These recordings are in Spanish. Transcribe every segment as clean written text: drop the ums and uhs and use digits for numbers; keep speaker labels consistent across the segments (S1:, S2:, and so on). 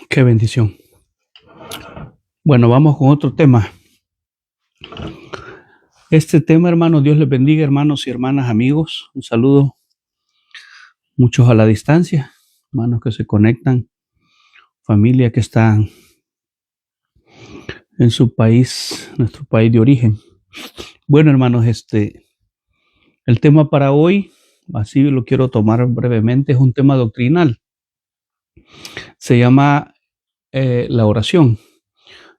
S1: Qué bendición. Bueno, vamos con otro tema. Este tema, hermanos, Dios les bendiga, hermanos y hermanas, amigos. Un saludo, muchos a la distancia, hermanos que se conectan, familia que está en su país, nuestro país de origen. Bueno, hermanos, el tema para hoy, así lo quiero tomar brevemente, es un tema doctrinal. Se llama la oración.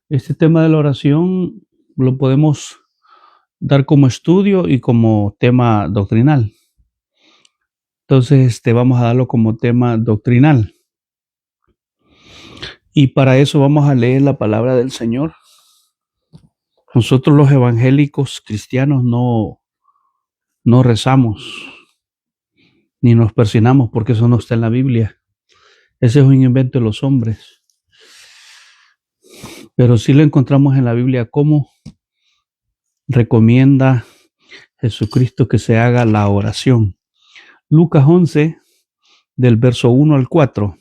S1: Este tema de la oración lo podemos dar como estudio y como tema doctrinal. Entonces, vamos a darlo como tema doctrinal. Y para eso vamos a leer la palabra del Señor. Nosotros los evangélicos cristianos no rezamos ni nos persinamos porque eso no está en la Biblia. Ese es un invento de los hombres. Pero sí lo encontramos en la Biblia como recomienda Jesucristo que se haga la oración. Lucas 11, del verso 1 al 4.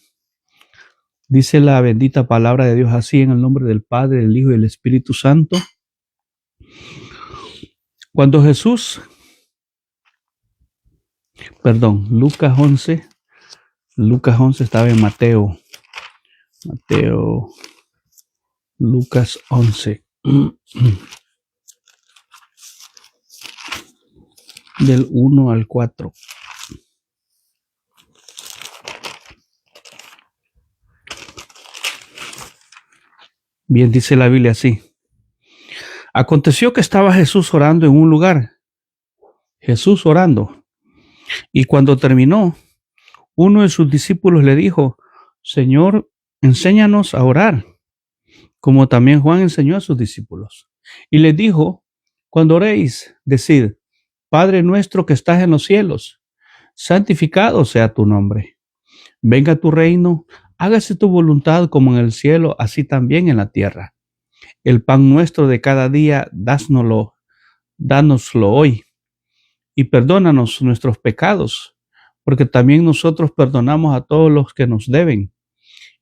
S1: Dice la bendita palabra de Dios así, en el nombre del Padre, del Hijo y del Espíritu Santo. Lucas 11 estaba en Mateo, Lucas 11, del 1 al 4. Bien, dice la Biblia así. Aconteció que estaba Jesús orando en un lugar. Y cuando terminó, uno de sus discípulos le dijo, Señor, enséñanos a orar, como también Juan enseñó a sus discípulos. Y les dijo, cuando oréis, decid, Padre nuestro que estás en los cielos, santificado sea tu nombre. Venga tu reino, hágase tu voluntad como en el cielo, así también en la tierra. El pan nuestro de cada día, dánoslo hoy. Y perdónanos nuestros pecados, porque también nosotros perdonamos a todos los que nos deben.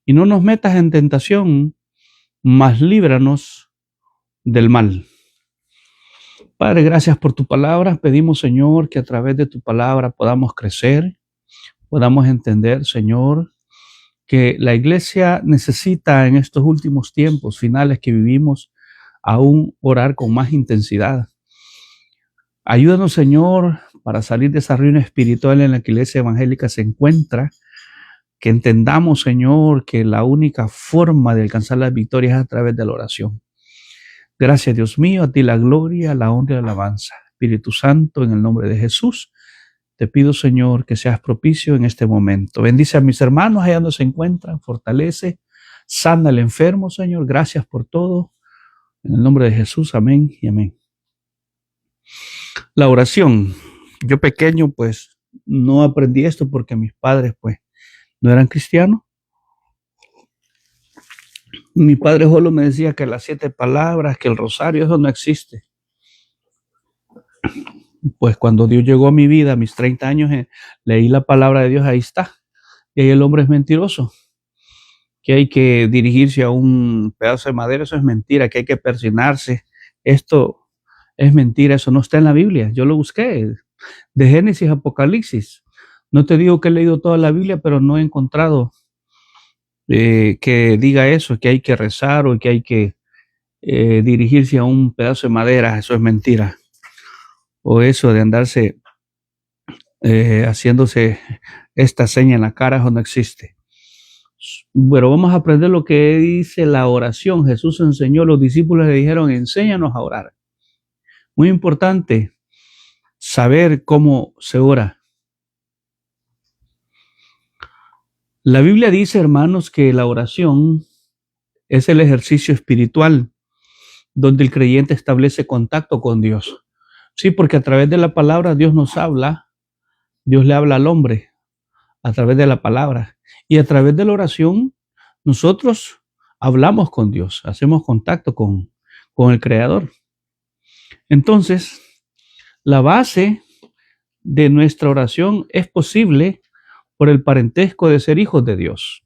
S1: Y no nos metas en tentación, mas líbranos del mal. Padre, gracias por tu palabra. Pedimos, Señor, que a través de tu palabra podamos crecer, podamos entender, Señor, que la iglesia necesita en estos últimos tiempos finales que vivimos aún orar con más intensidad. Ayúdanos, Señor, para salir de esa ruina espiritual en la que la iglesia evangélica se encuentra, que entendamos, Señor, que la única forma de alcanzar las victorias es a través de la oración. Gracias, Dios mío, a ti la gloria, la honra y la alabanza. Espíritu Santo, en el nombre de Jesús, te pido, Señor, que seas propicio en este momento. Bendice a mis hermanos allá donde se encuentran, fortalece, sana al enfermo, Señor. Gracias por todo. En el nombre de Jesús, amén y amén. La oración. Yo pequeño, pues, no aprendí esto porque mis padres, pues, no eran cristianos. Mi padre solo me decía que las 7 palabras, que el rosario, eso no existe. Pues cuando Dios llegó a mi vida, a mis 30 años, leí la palabra de Dios, ahí está. Y ahí el hombre es mentiroso. Que hay que dirigirse a un pedazo de madera, eso es mentira. Que hay que persignarse, esto es mentira, eso no está en la Biblia. Yo lo busqué, de Génesis a Apocalipsis. No te digo que he leído toda la Biblia, pero no he encontrado que diga eso, que hay que rezar o que hay que dirigirse a un pedazo de madera, eso es mentira. O eso de andarse haciéndose esta seña en la cara, eso no existe. Bueno, vamos a aprender lo que dice la oración. Jesús enseñó, los discípulos le dijeron, enséñanos a orar. Muy importante saber cómo se ora. La Biblia dice, hermanos, que la oración es el ejercicio espiritual donde el creyente establece contacto con Dios. Sí, porque a través de la palabra Dios nos habla, Dios le habla al hombre a través de la palabra. Y a través de la oración nosotros hablamos con Dios, hacemos contacto con el Creador. Entonces, la base de nuestra oración es posible por el parentesco de ser hijos de Dios,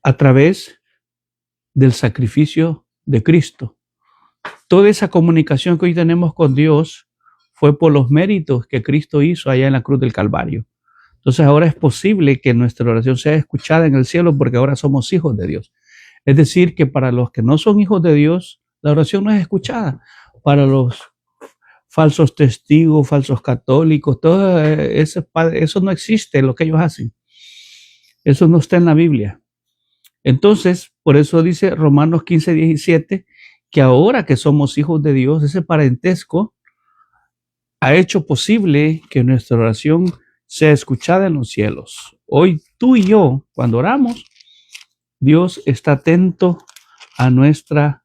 S1: a través del sacrificio de Cristo. Toda esa comunicación que hoy tenemos con Dios fue por los méritos que Cristo hizo allá en la cruz del Calvario. Entonces ahora es posible que nuestra oración sea escuchada en el cielo porque ahora somos hijos de Dios. Es decir, que para los que no son hijos de Dios, la oración no es escuchada. Para los falsos testigos, falsos católicos, todo eso no existe, lo que ellos hacen. Eso no está en la Biblia. Entonces, por eso dice Romanos 15:17, que ahora que somos hijos de Dios, ese parentesco ha hecho posible que nuestra oración sea escuchada en los cielos. Hoy tú y yo, cuando oramos, Dios está atento a nuestra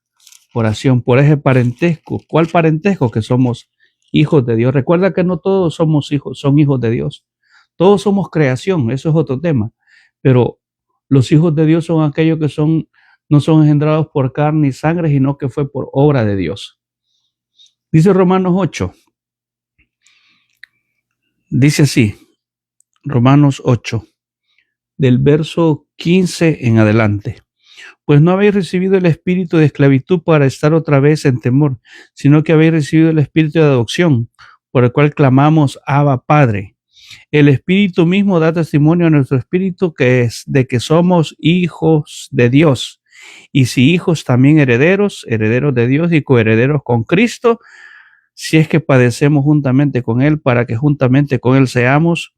S1: oración por ese parentesco. ¿Cuál parentesco? Que somos hijos de Dios. Recuerda que no todos somos hijos, son hijos de Dios. Todos somos creación, eso es otro tema. Pero los hijos de Dios son aquellos que no son engendrados por carne y sangre, sino que fue por obra de Dios. Dice Romanos 8. Dice así, Romanos 8, del verso 15 en adelante. Pues no habéis recibido el espíritu de esclavitud para estar otra vez en temor, sino que habéis recibido el espíritu de adopción, por el cual clamamos, Abba, Padre. El espíritu mismo da testimonio a nuestro espíritu de que somos hijos de Dios. Y si hijos, también herederos, herederos de Dios y coherederos con Cristo, si es que padecemos juntamente con Él, para que juntamente con Él seamos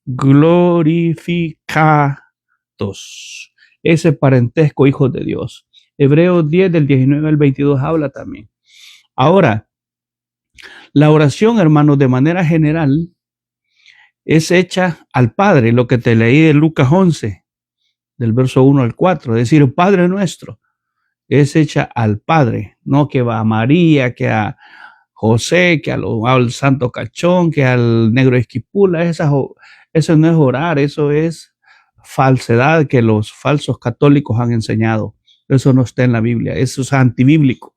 S1: glorificados. Ese parentesco, hijos de Dios. Hebreos 10, del 19 al 22 habla también. Ahora, la oración, hermanos, de manera general, es hecha al Padre, lo que te leí de Lucas 11, del verso 1 al 4, es decir, Padre nuestro, es hecha al Padre, no que va a María, que a José, que al Santo Cachón, que al Negro Esquipula. Eso no es orar, eso es falsedad que los falsos católicos han enseñado. Eso no está en la Biblia, eso es antibíblico.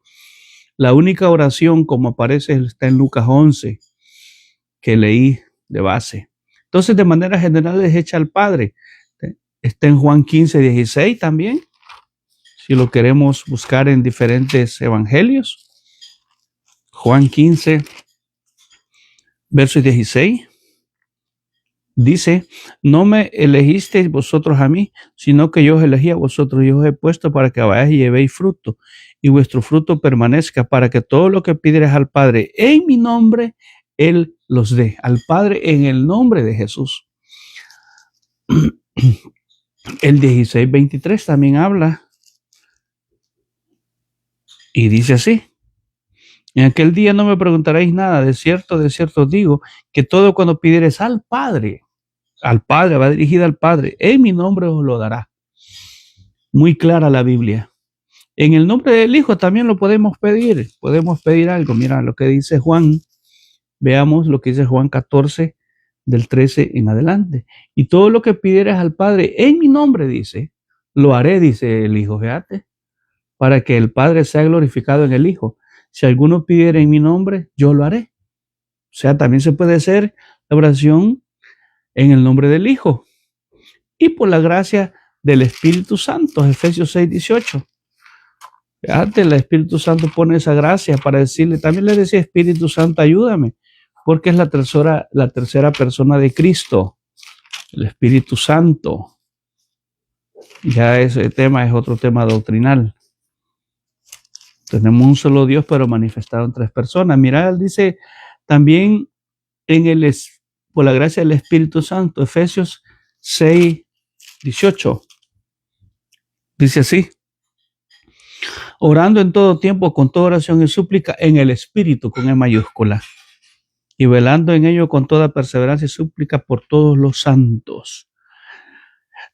S1: La única oración como aparece está en Lucas 11, que leí de base. Entonces, de manera general es hecha al Padre. Está en Juan 15:16 también, si lo queremos buscar en diferentes evangelios. Juan 15, verso 16, dice, no me elegisteis vosotros a mí, sino que yo os elegí a vosotros y os he puesto para que vayáis y llevéis fruto, y vuestro fruto permanezca, para que todo lo que pidierais al Padre en mi nombre, Él los dé. Al Padre en el nombre de Jesús. El 16:23 también habla y dice así, en aquel día no me preguntaréis nada, de cierto os digo, que todo cuando pidieres al Padre, va dirigida al Padre, en mi nombre os lo dará. Muy clara la Biblia. En el nombre del Hijo también lo podemos pedir algo. Mira lo que dice Juan, veamos lo que dice Juan 14, del 13 en adelante. Y todo lo que pidieres al Padre en mi nombre, dice, lo haré, dice el Hijo, fíjate, para que el Padre sea glorificado en el Hijo. Si alguno pidiera en mi nombre, yo lo haré. O sea, también se puede hacer la oración en el nombre del Hijo y por la gracia del Espíritu Santo, Efesios 6:18. Fíjate, el Espíritu Santo pone esa gracia para decirle, también le decía, Espíritu Santo, ayúdame, porque es la tercera persona de Cristo, el Espíritu Santo. Ya ese tema es otro tema doctrinal. Tenemos un solo Dios, pero manifestado en tres personas. Mira, él dice también por la gracia del Espíritu Santo, Efesios 6:18. Dice así, orando en todo tiempo, con toda oración y súplica, en el Espíritu, con E mayúscula, y velando en ello con toda perseverancia y súplica por todos los santos.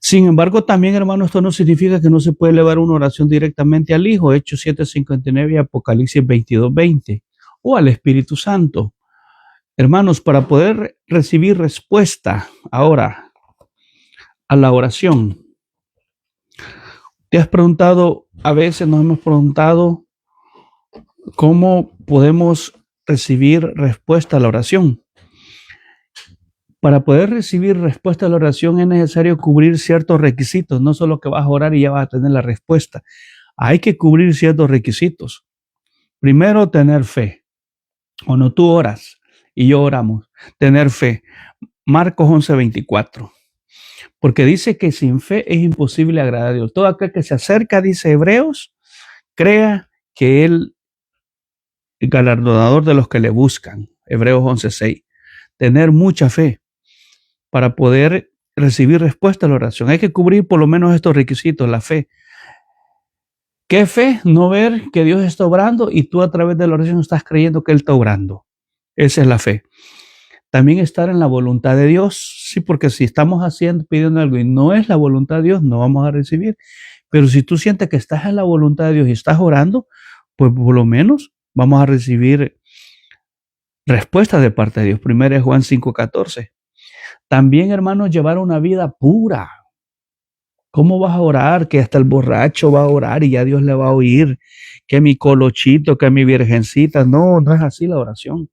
S1: Sin embargo, también, hermano, esto no significa que no se puede elevar una oración directamente al Hijo, Hechos 7:59 y Apocalipsis 22:20, o al Espíritu Santo. Hermanos, para poder recibir respuesta ahora a la oración, te has preguntado, a veces nos hemos preguntado, ¿cómo podemos recibir respuesta a la oración? Para poder recibir respuesta a la oración es necesario cubrir ciertos requisitos, no solo que vas a orar y ya vas a tener la respuesta. Hay que cubrir ciertos requisitos. Primero, tener fe. Cuando tú oras y yo oramos, tener fe. Marcos 11:24. Porque dice que sin fe es imposible agradar a Dios. Todo aquel que se acerca, dice Hebreos, crea que Él es galardonador de los que le buscan. Hebreos 11:6. Tener mucha fe para poder recibir respuesta a la oración. Hay que cubrir por lo menos estos requisitos, la fe. ¿Qué fe? No ver que Dios está obrando y tú a través de la oración estás creyendo que Él está obrando. Esa es la fe. También estar en la voluntad de Dios. Sí, porque si estamos pidiendo algo y no es la voluntad de Dios, no vamos a recibir. Pero si tú sientes que estás en la voluntad de Dios y estás orando, pues por lo menos vamos a recibir respuesta de parte de Dios. Primero es Juan 5:14. También, hermanos, llevar una vida pura. ¿Cómo vas a orar? Que hasta el borracho va a orar y ya Dios le va a oír. Que mi colochito, que mi virgencita. No, no es así la oración.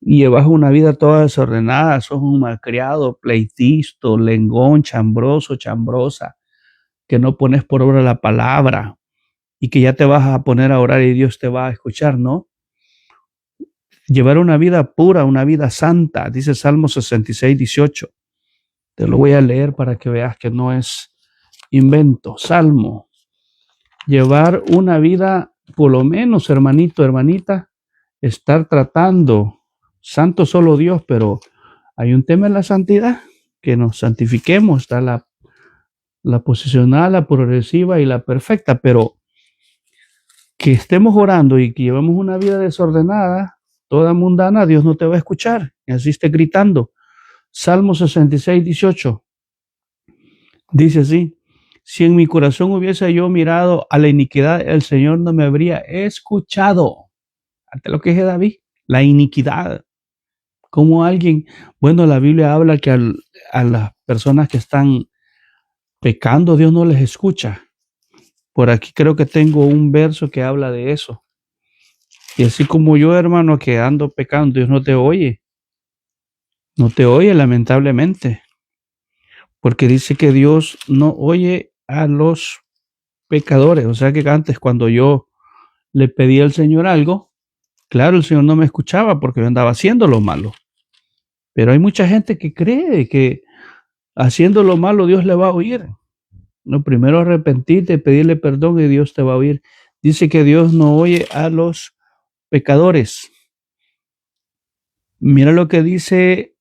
S1: Y llevas una vida toda desordenada, sos un malcriado, pleitisto, lengón, chambroso, chambrosa, que no pones por obra la palabra y que ya te vas a poner a orar y Dios te va a escuchar, ¿no? Llevar una vida pura, una vida santa, dice Salmo 66:18. Te lo voy a leer para que veas que no es invento. Salmo. Llevar una vida, por lo menos, hermanito, hermanita, estar tratando, santo solo Dios, pero hay un tema en la santidad, que nos santifiquemos, está la posicional, la progresiva y la perfecta, pero que estemos orando y que llevemos una vida desordenada, toda mundana, Dios no te va a escuchar, y así esté gritando. Salmo 66:18 dice así: si en mi corazón hubiese yo mirado a la iniquidad, el Señor no me habría escuchado. Ante lo que dice David, la iniquidad. Como alguien, bueno, la Biblia habla que a las personas que están pecando, Dios no les escucha. Por aquí creo que tengo un verso que habla de eso. Y así como yo, hermano, que ando pecando, Dios no te oye. No te oye, lamentablemente. Porque dice que Dios no oye a los pecadores. O sea que antes, cuando yo le pedí al Señor algo, claro, el Señor no me escuchaba porque yo andaba haciendo lo malo. Pero hay mucha gente que cree que haciendo lo malo Dios le va a oír. No, primero arrepentirte, pedirle perdón y Dios te va a oír. Dice que Dios no oye a los pecadores. Mira lo que dice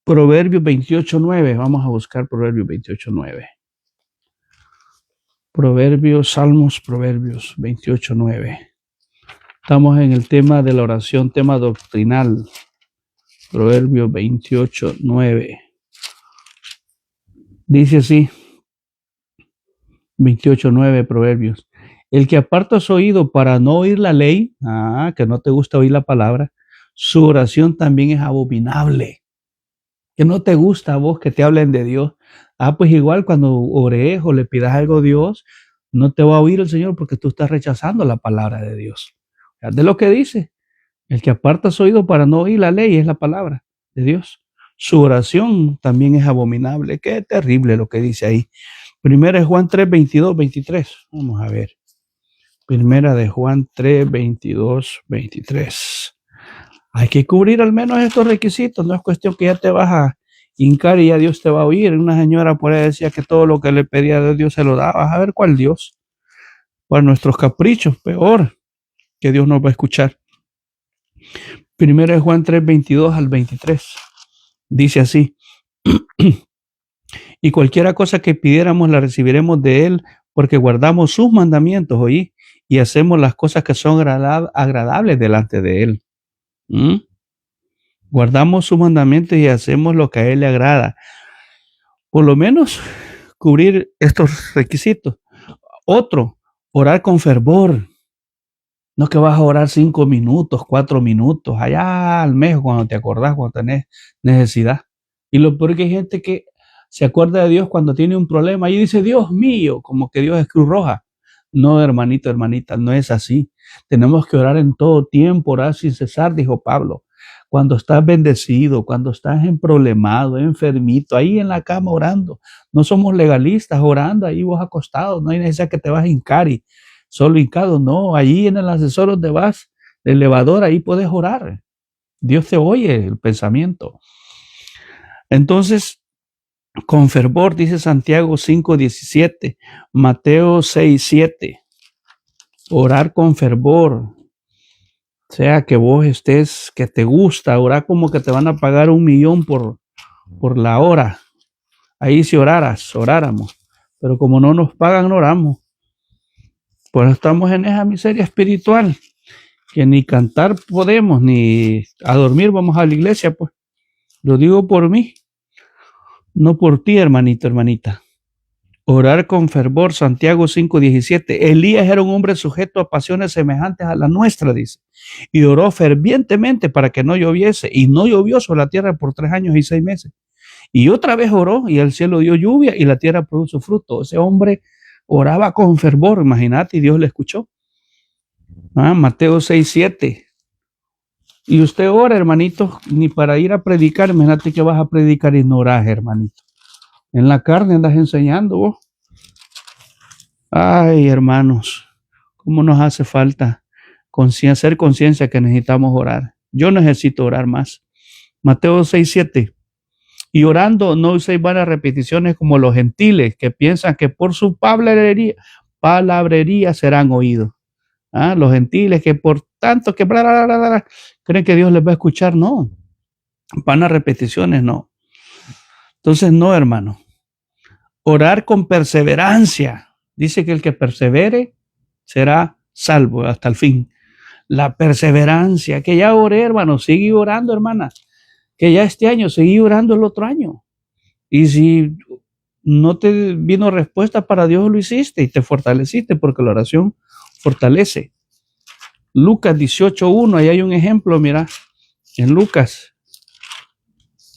S1: Proverbios 28:9. Vamos a buscar Proverbios 28:9. Proverbios 28:9. Estamos en el tema de la oración, tema doctrinal. Proverbios 28:9. Dice así, 28:9 Proverbios. El que aparta su oído para no oír la ley, que no te gusta oír la palabra, su oración también es abominable. Que no te gusta a vos que te hablen de Dios. Pues igual cuando ores o le pidas algo a Dios, no te va a oír el Señor porque tú estás rechazando la palabra de Dios. De lo que dice, el que aparta su oído para no oír la ley es la palabra de Dios. Su oración también es abominable. Qué terrible lo que dice ahí. Primera de Juan 3:22-23. Vamos a ver. Primera de Juan 3:22-23. Hay que cubrir al menos estos requisitos. No es cuestión que ya te vas a hincar y ya Dios te va a oír. Una señora por ahí decía que todo lo que le pedía a Dios se lo daba. A ver cuál Dios. Para nuestros caprichos, peor que Dios nos va a escuchar. Primera de Juan 3:22-23. Dice así. Y cualquiera cosa que pidiéramos la recibiremos de Él, porque guardamos sus mandamientos, ¿oí? Y hacemos las cosas que son agradables delante de Él. Guardamos sus mandamientos y hacemos lo que a Él le agrada. Por lo menos cubrir estos requisitos. Otro, orar con fervor. No que vas a orar 5 minutos, 4 minutos, allá al mes cuando te acordás, cuando tenés necesidad. Y lo peor que hay gente que se acuerda de Dios cuando tiene un problema y dice, Dios mío, como que Dios es Cruz Roja. No, hermanito, hermanita, no es así. Tenemos que orar en todo tiempo, orar sin cesar, dijo Pablo. Cuando estás bendecido, cuando estás en problemado, enfermito, ahí en la cama orando. No somos legalistas orando ahí vos acostado. No hay necesidad que te vas a hincar y solo hincado. No, ahí en el ascensor donde vas, el elevador, ahí puedes orar. Dios te oye el pensamiento. Entonces, con fervor, dice Santiago 5:17, Mateo 6:7. Orar con fervor, sea que vos estés, que te gusta, orar como que te van a pagar 1,000,000 por la hora. Ahí si oráramos, pero como no nos pagan, no oramos. Pues estamos en esa miseria espiritual, que ni cantar podemos, ni a dormir vamos a la iglesia, pues. Lo digo por mí, no por ti, hermanito, hermanita. Orar con fervor, Santiago 5:17. Elías era un hombre sujeto a pasiones semejantes a la nuestra, dice, y oró fervientemente para que no lloviese, y no llovió sobre la tierra por 3 años y 6 meses. Y otra vez oró, y el cielo dio lluvia, y la tierra produjo fruto. Ese hombre oraba con fervor, imagínate, y Dios le escuchó. Mateo 6:7. Y usted ora, hermanito, ni para ir a predicar, imagínate que vas a predicar y no orás, hermanito. En la carne andas enseñando vos. Ay, hermanos, cómo nos hace falta hacer conciencia que necesitamos orar. Yo necesito orar más. Mateo 6:7. Y orando no uséis vanas repeticiones como los gentiles que piensan que por su palabrería serán oídos. Los gentiles que por tanto que creen que Dios les va a escuchar. No, vanas repeticiones no. Entonces no, hermano. Orar con perseverancia. Dice que el que persevere será salvo hasta el fin. La perseverancia, que ya oré, hermano, sigue orando, hermana, que ya este año seguí orando el otro año. Y si no te vino respuesta para Dios, lo hiciste y te fortaleciste, porque la oración fortalece. Lucas 18:1, ahí hay un ejemplo, mira, en Lucas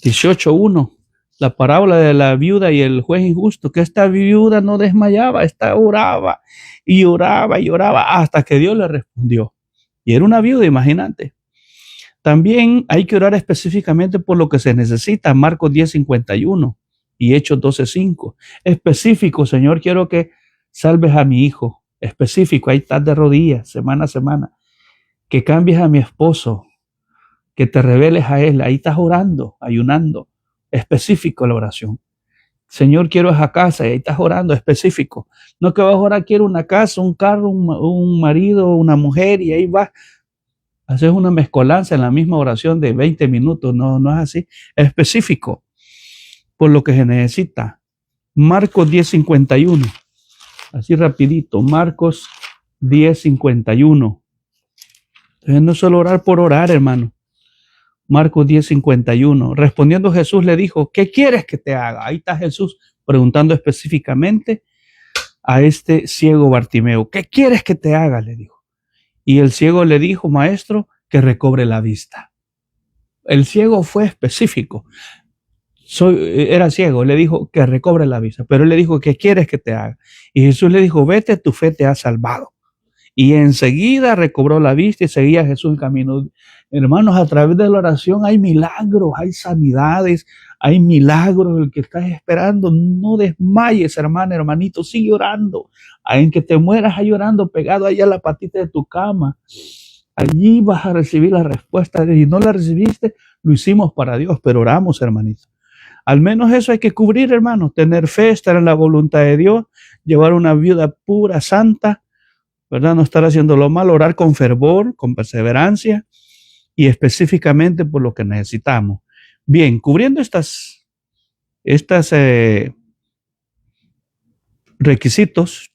S1: 18:1. La parábola de la viuda y el juez injusto, que esta viuda no desmayaba, esta oraba y oraba y oraba hasta que Dios le respondió. Y era una viuda, imagínate. También hay que orar específicamente por lo que se necesita, Marcos 10:51 y Hechos 12:5. Específico, Señor, quiero que salves a mi hijo. Específico, ahí estás de rodillas, semana a semana. Que cambies a mi esposo, que te reveles a él, ahí estás orando, ayunando. Específico la oración. Señor, quiero esa casa, y ahí estás orando, específico. No que vas a orar, quiero una casa, un carro, un marido, una mujer, y ahí vas. Haces una mezcolanza en la misma oración de 20 minutos. No, no es así. Es específico por lo que se necesita. Marcos 10:51. Así rapidito. Marcos 10:51. Entonces no es solo orar por orar, hermano. Marcos 10:51. Respondiendo Jesús le dijo, ¿qué quieres que te haga? Ahí está Jesús preguntando específicamente a este ciego Bartimeo. ¿Qué quieres que te haga? Le dijo. Y el ciego le dijo, maestro, que recobre la vista. El ciego fue específico. Era ciego, le dijo que recobre la vista, pero él le dijo, ¿qué quieres que te haga? Y Jesús le dijo, vete, tu fe te ha salvado. Y enseguida recobró la vista y seguía Jesús en camino. Hermanos, a través de la oración hay milagros, hay sanidades, hay milagros. El que estás esperando, no desmayes, hermano, hermanito, sigue orando. En que te mueras ahí orando, pegado allá a la patita de tu cama. Allí vas a recibir la respuesta. Y no la recibiste, lo hicimos para Dios, pero oramos, hermanito. Al menos eso hay que cubrir, hermano. Tener fe, estar en la voluntad de Dios, llevar una vida pura, santa, ¿verdad? No estar haciendo lo malo, orar con fervor, con perseverancia y específicamente por lo que necesitamos. Bien, cubriendo estas requisitos,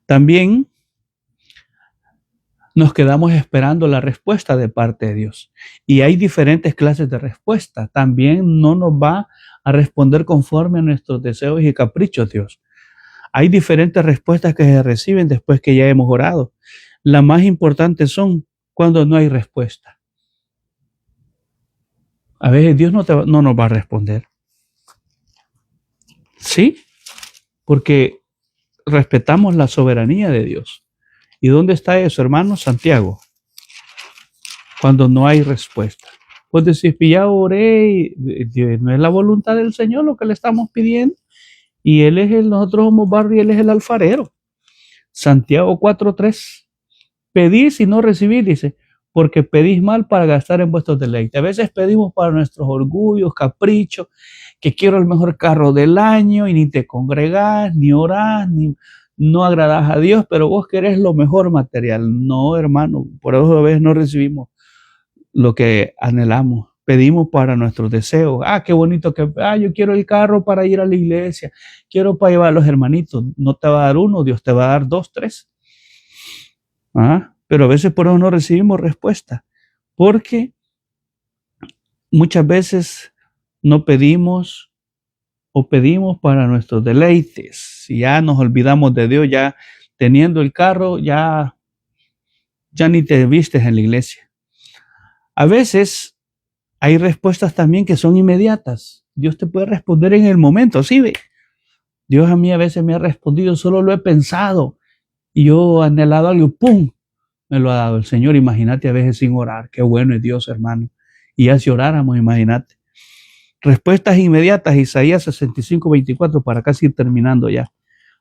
S1: también nos quedamos esperando la respuesta de parte de Dios. Y hay diferentes clases de respuesta. También no nos va a responder conforme a nuestros deseos y caprichos, Dios. Hay diferentes respuestas que se reciben después que ya hemos orado. Las más importantes son cuando no hay respuesta. A veces Dios no nos va a responder. ¿Sí? Porque respetamos la soberanía de Dios. ¿Y dónde está eso, hermano? Santiago. Cuando no hay respuesta. Pues decís, ya oré, no es la voluntad del Señor lo que le estamos pidiendo. Y nosotros somos barro y Él es el alfarero. Santiago 4:3. Pedís y no recibís, dice, porque pedís mal para gastar en vuestros deleites. A veces pedimos para nuestros orgullos, caprichos, que quiero el mejor carro del año y ni te congregás, ni orás, ni no agradás a Dios, pero vos querés lo mejor material. No, hermano, por eso a veces no recibimos lo que anhelamos. Pedimos para nuestros deseos. Qué bonito que, yo quiero el carro para ir a la iglesia, quiero para llevar a los hermanitos. No te va a dar uno, Dios te va a dar 2, 3. Pero a veces por eso no recibimos respuesta, porque muchas veces no pedimos o pedimos para nuestros deleites. Si ya nos olvidamos de Dios, ya teniendo el carro, ya ni te vistes en la iglesia. A veces hay respuestas también que son inmediatas. Dios te puede responder en el momento, ¿sí ve? Dios a mí a veces me ha respondido, solo lo he pensado y yo he anhelado algo, ¡pum!, me lo ha dado el Señor. Imagínate a veces sin orar. Qué bueno es Dios, hermano. Y ya si oráramos, imagínate. Respuestas inmediatas, Isaías 65:24, para casi ir terminando ya.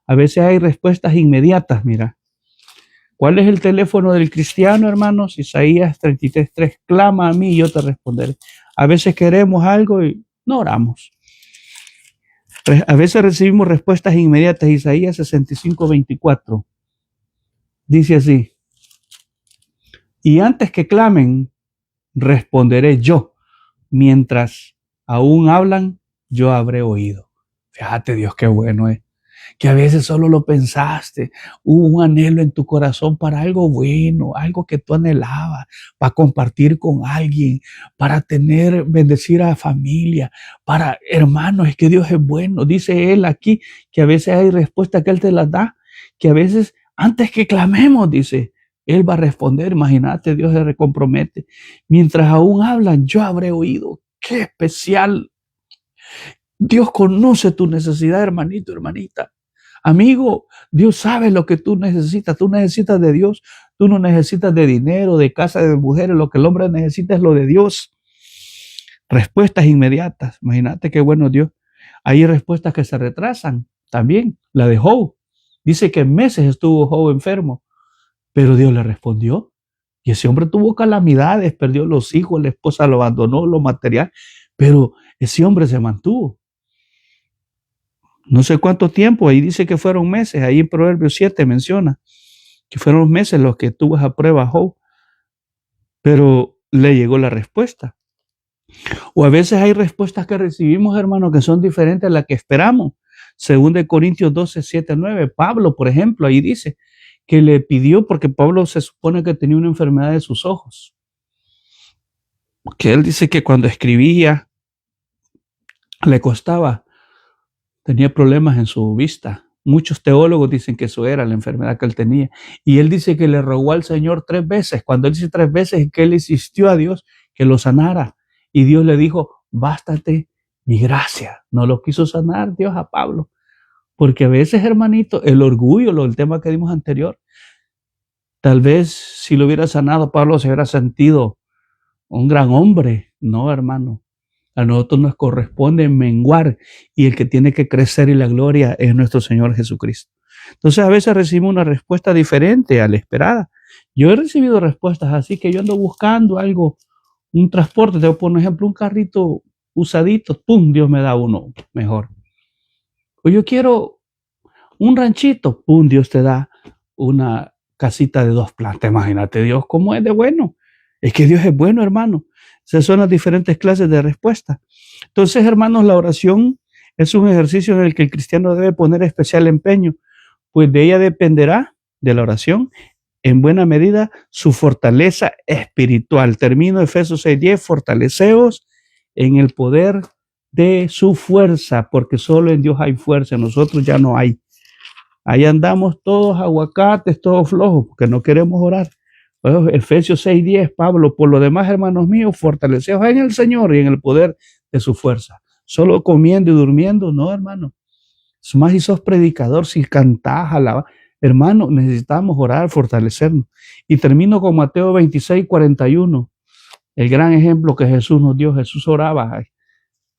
S1: A veces hay respuestas inmediatas, mira. ¿Cuál es el teléfono del cristiano, hermanos? Isaías 33:3, clama a mí y yo te responderé. A veces queremos algo y no oramos. A veces recibimos respuestas inmediatas. Isaías 65:24 dice así: y antes que clamen, responderé yo. Mientras aún hablan, yo habré oído. Fíjate, Dios, qué bueno es. Que a veces solo lo pensaste, hubo un anhelo en tu corazón para algo bueno, algo que tú anhelabas, para compartir con alguien, para bendecir a la familia, para hermanos, es que Dios es bueno. Dice Él aquí que a veces hay respuestas que Él te las da, que a veces antes que clamemos, dice, Él va a responder. Imagínate, Dios se recompromete. Mientras aún hablan, yo habré oído. Qué especial. Dios conoce tu necesidad, hermanito, hermanita. Amigo, Dios sabe lo que tú necesitas. Tú necesitas de Dios. Tú no necesitas de dinero, de casa, de mujeres. Lo que el hombre necesita es lo de Dios. Respuestas inmediatas. Imagínate qué bueno Dios. Hay respuestas que se retrasan también. La de Job. Dice que meses estuvo Job enfermo, pero Dios le respondió. Y ese hombre tuvo calamidades, perdió los hijos, la esposa lo abandonó, lo material, pero ese hombre se mantuvo. No sé cuánto tiempo, ahí dice que fueron meses, ahí en Proverbios 7 menciona que fueron meses los que tuvo esa prueba Job, pero le llegó la respuesta. O a veces hay respuestas que recibimos, hermano, que son diferentes a las que esperamos. Según de Corintios 12, 7, 9, Pablo, por ejemplo, ahí dice que le pidió, porque Pablo se supone que tenía una enfermedad de sus ojos, que él dice que cuando escribía le costaba, tenía problemas en su vista. Muchos teólogos dicen que eso era la enfermedad que él tenía. Y él dice que le rogó al Señor 3 veces. Cuando él dice 3 veces, es que él insistió a Dios que lo sanara. Y Dios le dijo, bástate mi gracia. No lo quiso sanar Dios a Pablo. Porque a veces, hermanito, el orgullo, el tema que dimos anterior, tal vez si lo hubiera sanado, Pablo se hubiera sentido un gran hombre. No, hermano. A nosotros nos corresponde menguar y el que tiene que crecer y la gloria es nuestro Señor Jesucristo. Entonces a veces recibimos una respuesta diferente a la esperada. Yo he recibido respuestas así que yo ando buscando algo, un transporte, te voy a poner un ejemplo, un carrito usadito, ¡pum!, Dios me da uno mejor. O yo quiero un ranchito, ¡pum!, Dios te da una casita de 2 plantas. Imagínate Dios cómo es de bueno. Es que Dios es bueno, hermano. Esas son las diferentes clases de respuesta. Entonces, hermanos, la oración es un ejercicio en el que el cristiano debe poner especial empeño, pues de ella dependerá, de la oración, en buena medida, su fortaleza espiritual. Termino Efesios 6:10, fortaleceos en el poder de su fuerza, porque solo en Dios hay fuerza, en nosotros ya no hay. Ahí andamos todos aguacates, todos flojos, porque no queremos orar. Efesios 6:10, Pablo, por lo demás, hermanos míos, fortaleceos en el Señor y en el poder de su fuerza. Solo comiendo y durmiendo, no, hermano. Es más, si sos predicador, si cantás, alabás, hermano, necesitamos orar, fortalecernos. Y termino con Mateo 26:41, el gran ejemplo que Jesús nos dio. Jesús oraba.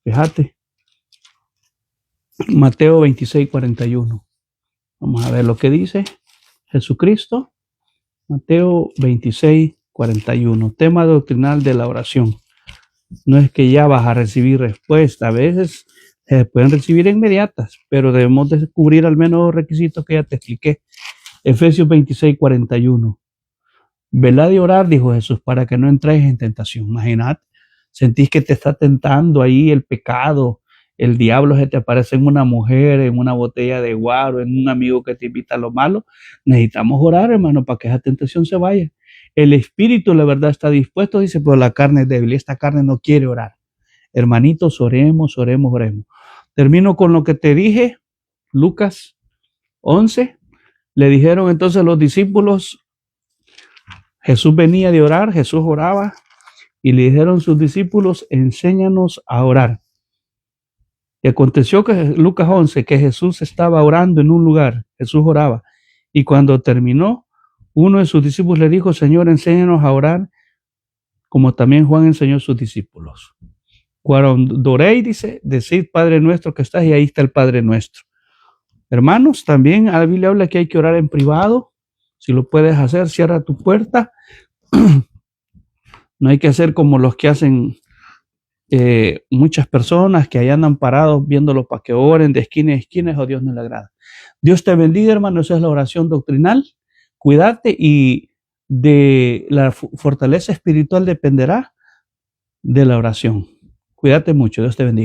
S1: Fíjate, Mateo 26:41. Vamos a ver lo que dice Jesucristo. Mateo 26:41. Tema doctrinal de la oración. No es que ya vas a recibir respuesta. A veces se pueden recibir inmediatas, pero debemos descubrir al menos los requisitos que ya te expliqué. Efesios 26:41. Velad y orar, dijo Jesús, para que no entréis en tentación. Imaginad, sentís que te está tentando ahí el pecado, el diablo se te aparece en una mujer, en una botella de guaro, en un amigo que te invita a lo malo. Necesitamos orar, hermano, para que esa tentación se vaya. El espíritu, la verdad, está dispuesto, dice, pero la carne es débil. Esta carne no quiere orar. Hermanitos, oremos, oremos, oremos. Termino con lo que te dije, Lucas 11. Le dijeron entonces los discípulos, Jesús venía de orar, Jesús oraba, y le dijeron sus discípulos, enséñanos a orar. Y aconteció que Lucas 11, que Jesús estaba orando en un lugar, Jesús oraba, y cuando terminó, uno de sus discípulos le dijo, Señor, enséñanos a orar, como también Juan enseñó a sus discípulos. Cuando oréis, dice, decid Padre nuestro que estás, y ahí está el Padre nuestro. Hermanos, también la Biblia habla que hay que orar en privado. Si lo puedes hacer, cierra tu puerta. No hay que hacer como los que hacen muchas personas que ahí andan parados viéndolos para que oren de esquina a esquina. Eso a Dios no le agrada. Dios te bendiga, hermano. Esa es la oración doctrinal. Cuídate, y de la fortaleza espiritual dependerá de la oración. Cuídate mucho. Dios te bendiga.